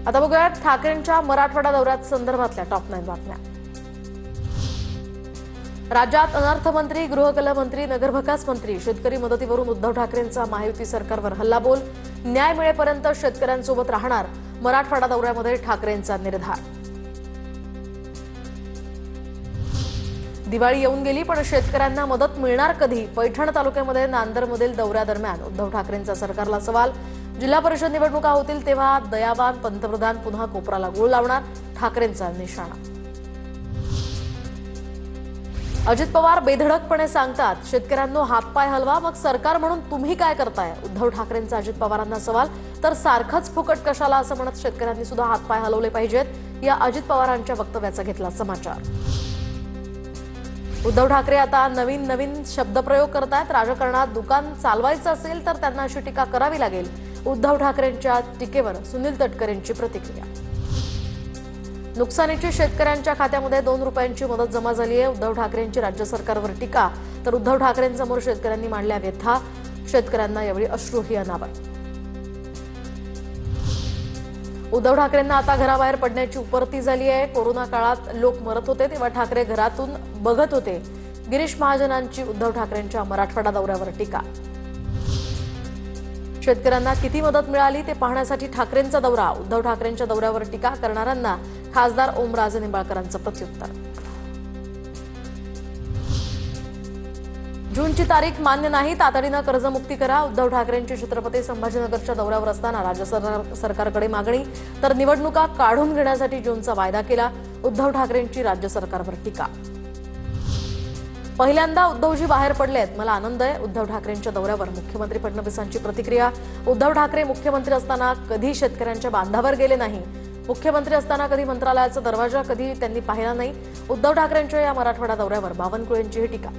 आता बघूयात ठाकरेंच्या मराठवाडा दौऱ्यात संदर्भातल्या टॉप 9 बातम्या। राज्यात अनर्थ मंत्री, गृहकला मंत्री, नगरविकास मंत्री, शेतकरी मदतीवरून उद्धव ठाकरेंचा महायुती सरकारवर हल्लाबोल। न्याय मिळेपर्यंत शेतकऱ्यांसोबत राहणार, मराठवाडा दौऱ्यामध्ये ठाकरेंचा निर्धार। दिवाळी येऊन गेली पण शेतकऱ्यांना मदत मिळणार कधी? पैठण तालुक्यामध्ये नांदरमधील दौऱ्यादरम्यान उद्धव ठाकरेंचा सरकारला सवाल। जिल्हा परिषद निवडणुका होतील तेव्हा दयावान पंतप्रधान पुन्हा कोपराला गूळ लावणार, ठाकरेंचा निशाणा। अजित पवार बेधडकपणे सांगतात, शेतकऱ्यांनो हातपाय हलवा, मग सरकार म्हणून तुम्ही काय करताय? उद्धव ठाकरेंचा अजित पवारांना सवाल। तर सारखंच फुकट कशाला असं म्हणत शेतकऱ्यांनी सुद्धा हातपाय हलवले पाहिजेत, या अजित पवारांच्या वक्तव्याचा घेतला समाचार। उद्धव ठाकरे आता नवीन शब्दप्रयोग करतायत। राजकारणात दुकान चालवायचं असेल तर त्यांना अशी टीका करावी लागेल। उद्धव ठाकरेंच्या टीकेवर सुनील तटकरेंची प्रतिक्रिया। नुकसानीची शेतकऱ्यांच्या खात्यामध्ये 2 रुपयांची मदत जमा झाली आहे। उद्धव ठाकरेंची राज्य सरकारवर टीका, तर उद्धव ठाकरेंसमोर शेतकऱ्यांनी मांडल्या व्यथा। शेतकऱ्यांना यावेळी अश्रूही अनावर। उद्धव ठाकरेंना आता घराबाहेर पडण्याची उपरती झाली आहे। कोरोना काळात लोक मरत होते तेव्हा ठाकरे घरातून बघत होते। गिरीश महाजनांची उद्धव ठाकरेंच्या मराठवाडा दौऱ्यावर टीका। शेतकऱ्यांना किती मदत मिळाली ते पाहण्यासाठी ठाकरेंचा दौरा। उद्धव ठाकरेंच्या दौऱ्यावर टीका करणाऱ्यांना खासदार ओमराजे निंबाळकरांचं प्रत्युत्तर। जूनची तारीख मान्य नाही, तातडीनं कर्जमुक्ती करा। उद्धव ठाकरेंची छत्रपती संभाजीनगरच्या दौऱ्यावर असताना राज्य सरकारकडे मागणी, तर निवडणुका काढून घेण्यासाठी जूनचा वायदा केला। उद्धव ठाकरेंची राज्य सरकारवर टीका। पहिल्यांदा उद्धवजी बाहेर पडलेत, मला आनंद आहे। उद्धव ठाकरेंच्या दौऱ्यावर मुख्यमंत्री फडणवीसांची प्रतिक्रिया। उद्धव ठाकरे मुख्यमंत्री असताना कधी शेतकऱ्यांच्या बांधावर गेले नाही। मुख्यमंत्री असताना कधी मंत्रालयाचा दरवाजा कधी त्यांनी पाहिला नाही। उद्धव ठाकरेंच्या या मराठवाडा दौऱ्यावर बावनकुळेंची टीका।